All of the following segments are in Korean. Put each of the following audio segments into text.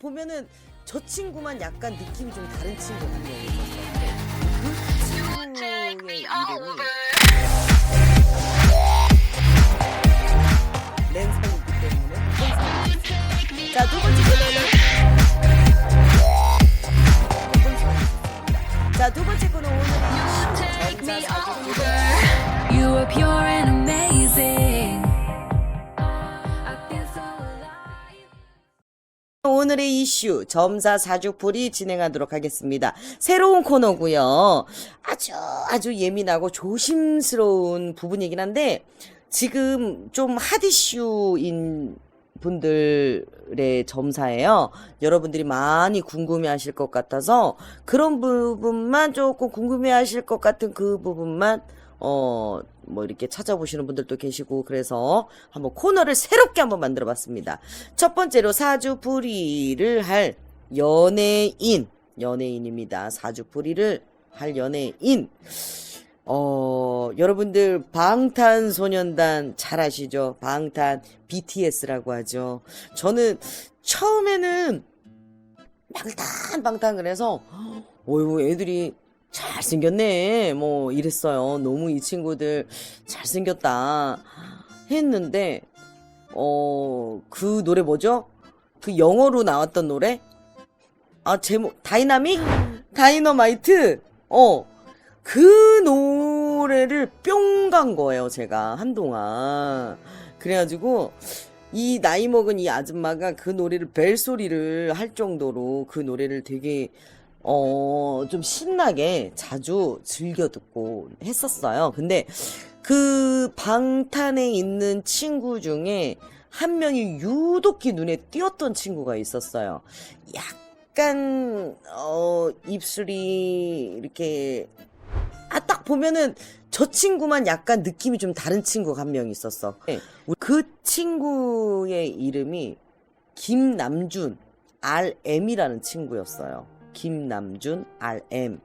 보면은 저 친구만 약간 느낌이 좀 다른 친구 한 명이 있었어요. 그 친구의 이름이 랜선이기 때문에 랜선이. 자, 두 번째 코너는 자, 두 번째 코너 오늘은 점사 사주풀이. You are pure and amazing. I feel so alive. 오늘의 이슈 점사 사주풀이 진행하도록 하겠습니다. 새로운 코너고요. 아주 예민하고 조심스러운 부분이긴 한데 지금 좀 핫 이슈인 분들의 점사예요. 여러분들이 많이 궁금해하실 것 같아서 그런 부분만 조금 궁금해하실 것 같은 그 부분만 뭐 이렇게 찾아보시는 분들도 계시고 그래서 한번 코너를 새롭게 한번 만들어 봤습니다. 첫 번째로 사주풀이를 할 연예인입니다. 사주풀이를 할 연예인. 여러분들 방탄소년단 잘 아시죠? 방탄 BTS라고 하죠. 저는 처음에는 방탄 그래서 어휴 애들이 잘생겼네 뭐 이랬어요. 너무 이 친구들 잘생겼다 했는데 그 노래 뭐죠? 그 영어로 나왔던 노래? 제목 다이너마이트. 그 노래를 뿅 간 거예요, 제가 한동안. 그래가지고 이 나이 먹은 이 아줌마가 그 노래를 벨소리를 할 정도로 그 노래를 되게 좀 신나게 자주 즐겨 듣고 했었어요. 근데 그 방탄에 있는 친구 중에 한 명이 유독히 눈에 띄었던 친구가 있었어요. 약간 입술이 이렇게 딱 보면은 저 친구만 약간 느낌이 좀 다른 친구가 한 명 있었어. 그 친구의 이름이 김남준 RM이라는 친구였어요. 김남준 RM.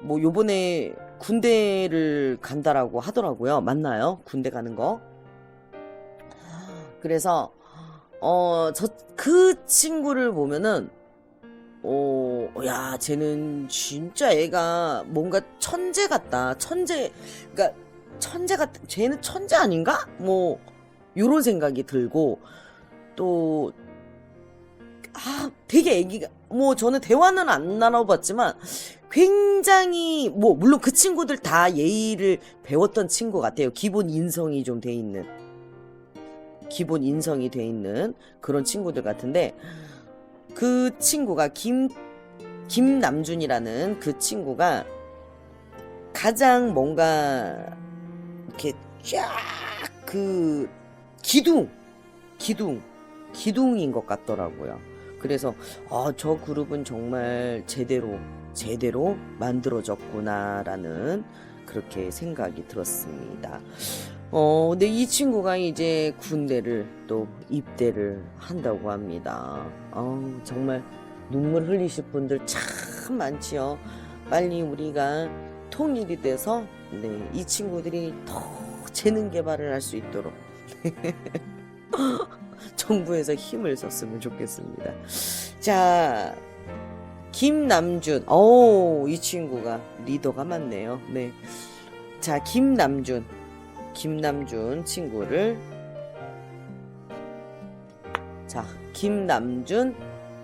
뭐 요번에 군대를 간다라고 하더라고요. 맞나요? 군대 가는 거. 그래서 그 친구를 보면은 야, 쟤는 진짜 애가 뭔가 천재 같다. 그러니까 천재 같다. 쟤는 천재 아닌가? 뭐 요런 생각이 들고 또 되게 애기가 뭐 저는 대화는 안 나눠봤지만 굉장히 뭐 물론 그 친구들 다 예의를 배웠던 친구 같아요. 기본 인성이 돼 있는 그런 친구들 같은데 그 친구가 김남준이라는 그 친구가 가장 뭔가 이렇게 쫙 그 기둥인 것 같더라고요. 그래서 저 그룹은 정말 제대로 만들어졌구나라는 그렇게 생각이 들었습니다. 근데 이 친구가 이제 군대를 또 입대를 한다고 합니다. 정말 눈물 흘리실 분들 참 많지요. 빨리 우리가 통일이 돼서 이 친구들이 더 재능 개발을 할 수 있도록 정부에서 힘을 썼으면 좋겠습니다. 자, 김남준. 이 친구가 리더가 많네요. 네. 자, 김남준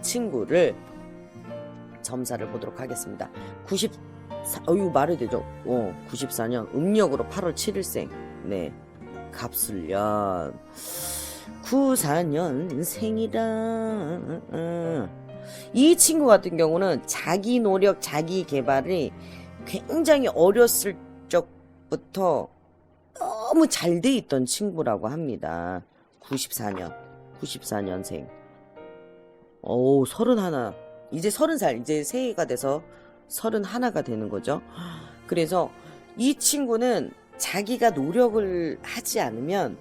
친구를 점사를 보도록 하겠습니다. 94, 되죠? 94년, 음력으로 8월 7일생. 네. 갑술년. 94년생이라. 이 친구 같은 경우는 자기 노력, 자기 개발이 굉장히 어렸을 적부터 너무 잘 돼 있던 친구라고 합니다. 94년생. 31. 이제 30살, 이제 새해가 돼서 31가 되는 거죠. 그래서 이 친구는 자기가 노력을 하지 않으면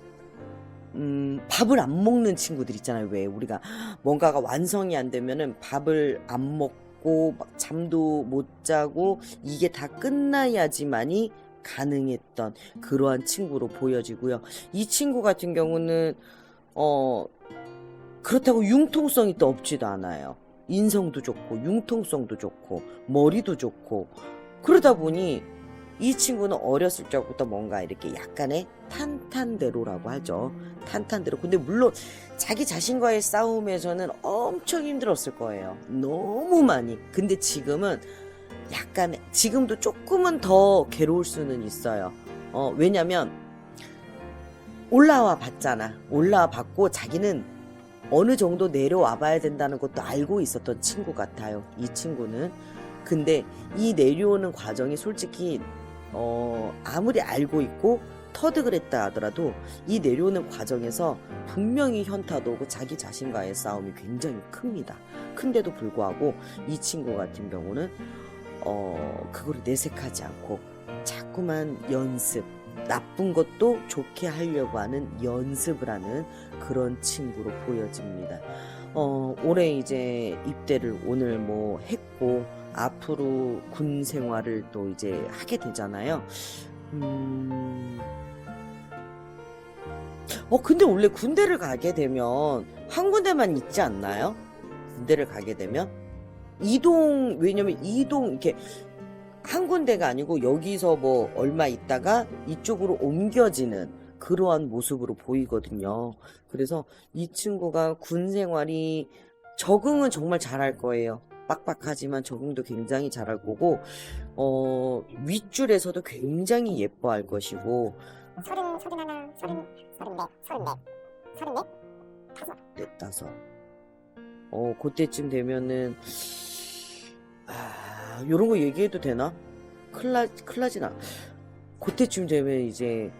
밥을 안 먹는 친구들 있잖아요. 왜 우리가 뭔가가 완성이 안 되면은 밥을 안 먹고 막 잠도 못 자고 이게 다 끝나야지만이 가능했던 그러한 친구로 보여지고요. 이 친구 같은 경우는 그렇다고 융통성이 또 없지도 않아요. 인성도 좋고 융통성도 좋고 머리도 좋고 그러다 보니 이 친구는 어렸을 적부터 뭔가 이렇게 약간의 탄탄대로라고 하죠. 탄탄대로. 근데 물론 자기 자신과의 싸움에서는 엄청 힘들었을 거예요. 너무 많이. 근데 지금은 약간 지금도 조금은 더 괴로울 수는 있어요. 왜냐면 올라와 봤잖아. 올라와 봤고 자기는 어느 정도 내려와 봐야 된다는 것도 알고 있었던 친구 같아요. 이 친구는. 근데 이 내려오는 과정이 솔직히 아무리 알고 있고 터득을 했다 하더라도 이 내려오는 과정에서 분명히 현타도 오고 자기 자신과의 싸움이 굉장히 큽니다. 큰데도 불구하고 이 친구 같은 경우는 그거를 내색하지 않고 자꾸만 연습, 나쁜 것도 좋게 하려고 하는 연습을 하는 그런 친구로 보여집니다. 올해 이제 입대를 오늘 뭐 했고 앞으로 군 생활을 또 이제 하게 되잖아요. 근데 원래 군대를 가게 되면 한 군데만 있지 않나요? 군대를 가게 되면 왜냐면 이렇게 한 군데가 아니고 여기서 뭐 얼마 있다가 이쪽으로 옮겨지는 그러한 모습으로 보이거든요. 그래서 이 친구가 군 생활이 적응은 정말 잘할 거예요. 빡빡하지만 적응도 굉장히 잘할 거고, 윗줄에서도 굉장히 예뻐할 것이고, 35, 그때쯤 되면은, 요런 거 얘기해도 되나? 클라지나. 그때쯤 되면 이제,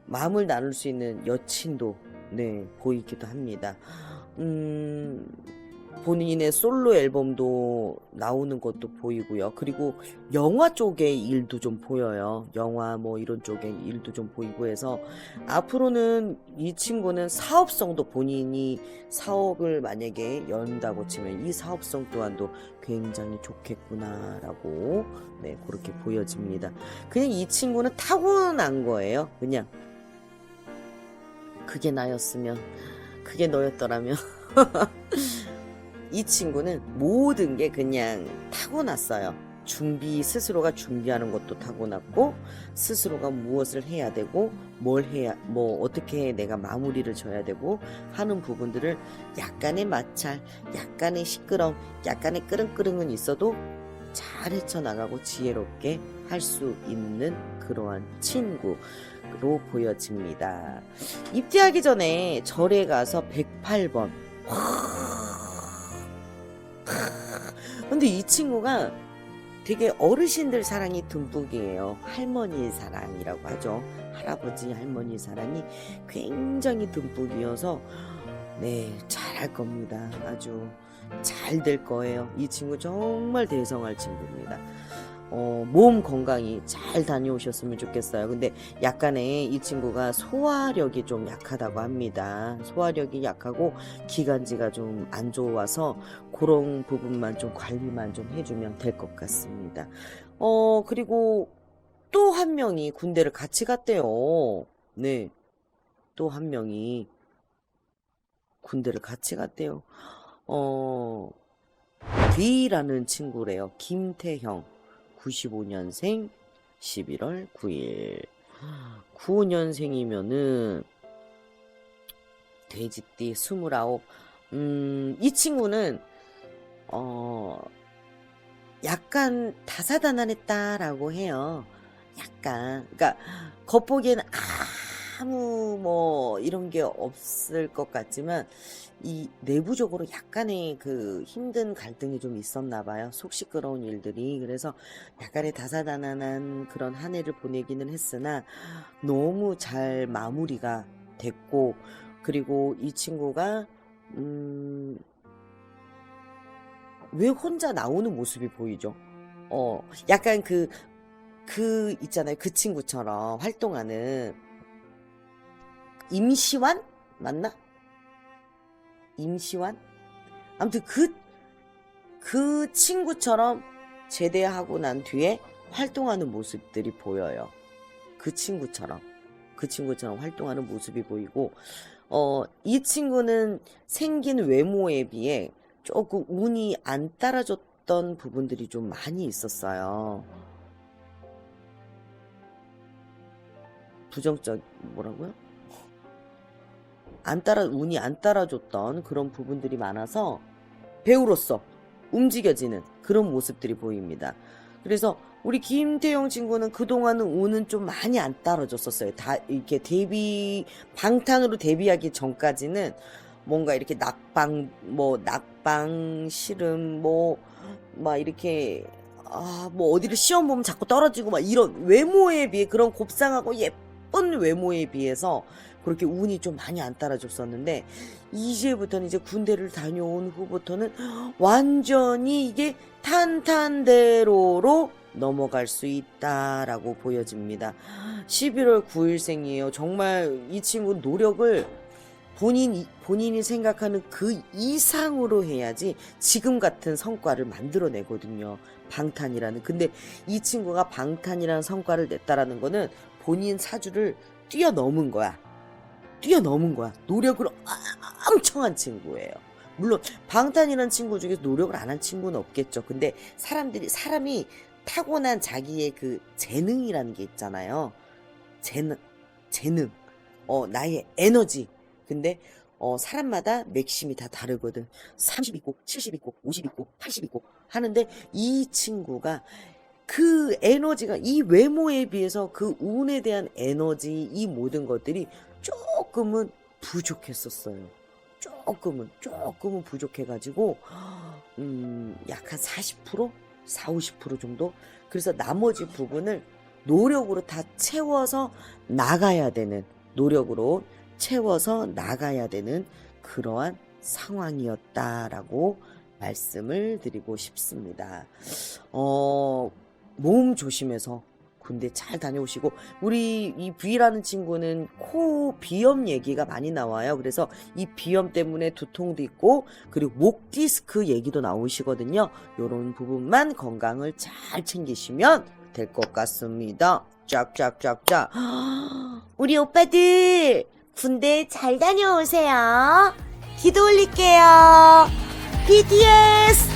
마음을 나눌 수 있는 여친도, 네, 보이기도 합니다. 본인의 솔로 앨범도 나오는 것도 보이고요. 그리고 영화 쪽의 일도 좀 보여요. 영화 뭐 이런 쪽의 일도 좀 보이고 해서 앞으로는 이 친구는 사업성도 본인이 사업을 만약에 연다고 치면 이 사업성 또한도 굉장히 좋겠구나라고 네, 그렇게 보여집니다. 그냥 이 친구는 타고난 거예요. 그냥 그게 나였으면 그게 너였더라면 이 친구는 모든 게 그냥 타고났어요. 스스로가 준비하는 것도 타고났고, 스스로가 무엇을 해야 되고, 뭐 어떻게 내가 마무리를 져야 되고 하는 부분들을 약간의 마찰, 약간의 시끄러움, 약간의 끄릉끄릉은 있어도 잘 헤쳐나가고 지혜롭게 할 수 있는 그러한 친구로 보여집니다. 입대하기 전에 절에 가서 108번. 근데 이 친구가 되게 어르신들 사랑이 듬뿍이에요. 할머니 사랑이라고 하죠. 할아버지 할머니 사랑이 굉장히 듬뿍이어서 네, 잘할 겁니다. 아주 잘 될 거예요. 이 친구 정말 대성할 친구입니다. 몸 건강히 잘 다녀오셨으면 좋겠어요. 근데 약간의 이 친구가 소화력이 좀 약하다고 합니다. 소화력이 약하고 기관지가 좀 안 좋아서 그런 부분만 좀 관리만 좀 해주면 될 것 같습니다. 그리고 또 한 명이 군대를 같이 갔대요. 네. 또 한 명이 군대를 같이 갔대요. B라는 친구래요. 김태형. 95년생 11월 9일. 95년생이면은 돼지띠 29. 이 친구는 약간 다사다난했다라고 해요. 약간. 그러니까 겉보기에는 아무 뭐 이런 게 없을 것 같지만 이 내부적으로 약간의 그 힘든 갈등이 좀 있었나 봐요. 속 시끄러운 일들이. 그래서 약간의 다사다난한 그런 한 해를 보내기는 했으나 너무 잘 마무리가 됐고, 그리고 이 친구가 왜 혼자 나오는 모습이 보이죠? 약간 그 있잖아요. 그 친구처럼 활동하는 임시완? 맞나? 임시완? 아무튼 그 친구처럼 제대하고 난 뒤에 활동하는 모습들이 보여요. 그 친구처럼 활동하는 모습이 보이고, 이 친구는 생긴 외모에 비해 조금 운이 안 따라줬던 부분들이 좀 많이 있었어요. 부정적, 뭐라고요? 운이 안 따라줬던 그런 부분들이 많아서 배우로서 움직여지는 그런 모습들이 보입니다. 그래서 우리 김태용 친구는 그동안은 운은 좀 많이 안 따라줬었어요. 다 이렇게 방탄으로 데뷔하기 전까지는 뭔가 이렇게 낙방, 씨름, 막 이렇게, 뭐 어디를 시험 보면 자꾸 떨어지고 막 이런 외모에 비해 그런 곱상하고 예쁜 외모에 비해서 그렇게 운이 좀 많이 안 따라줬었는데, 이제부터는 이제 군대를 다녀온 후부터는 완전히 이게 탄탄대로로 넘어갈 수 있다라고 보여집니다. 11월 9일생이에요. 정말 이 친구 노력을 본인이 생각하는 그 이상으로 해야지 지금 같은 성과를 만들어내거든요. 근데 이 친구가 방탄이라는 성과를 냈다라는 거는 본인 사주를 뛰어넘은 거야. 노력을 엄청 한 친구예요. 물론 방탄이라는 친구 중에서 노력을 안 한 친구는 없겠죠. 근데 사람이 타고난 자기의 그 재능이라는 게 있잖아요. 재능, 나의 에너지. 근데 사람마다 맥심이 다 다르거든. 30 있고 70 있고 50 있고 80 있고 하는데, 이 친구가 그 에너지가 이 외모에 비해서 그 운에 대한 에너지, 이 모든 것들이 조금은 부족했었어요. 조금은 부족해가지고 약 한 40%? 40-50% 정도? 그래서 나머지 부분을 노력으로 나가야 되는 그러한 상황이었다라고 말씀을 드리고 싶습니다. 몸 조심해서 군대 잘 다녀오시고, 우리 이 V라는 친구는 코 비염 얘기가 많이 나와요. 그래서 이 비염 때문에 두통도 있고, 그리고 목 디스크 얘기도 나오시거든요. 요런 부분만 건강을 잘 챙기시면 될 것 같습니다. 짝짝짝짝. 우리 오빠들 군대 잘 다녀오세요. 기도 올릴게요. BTS.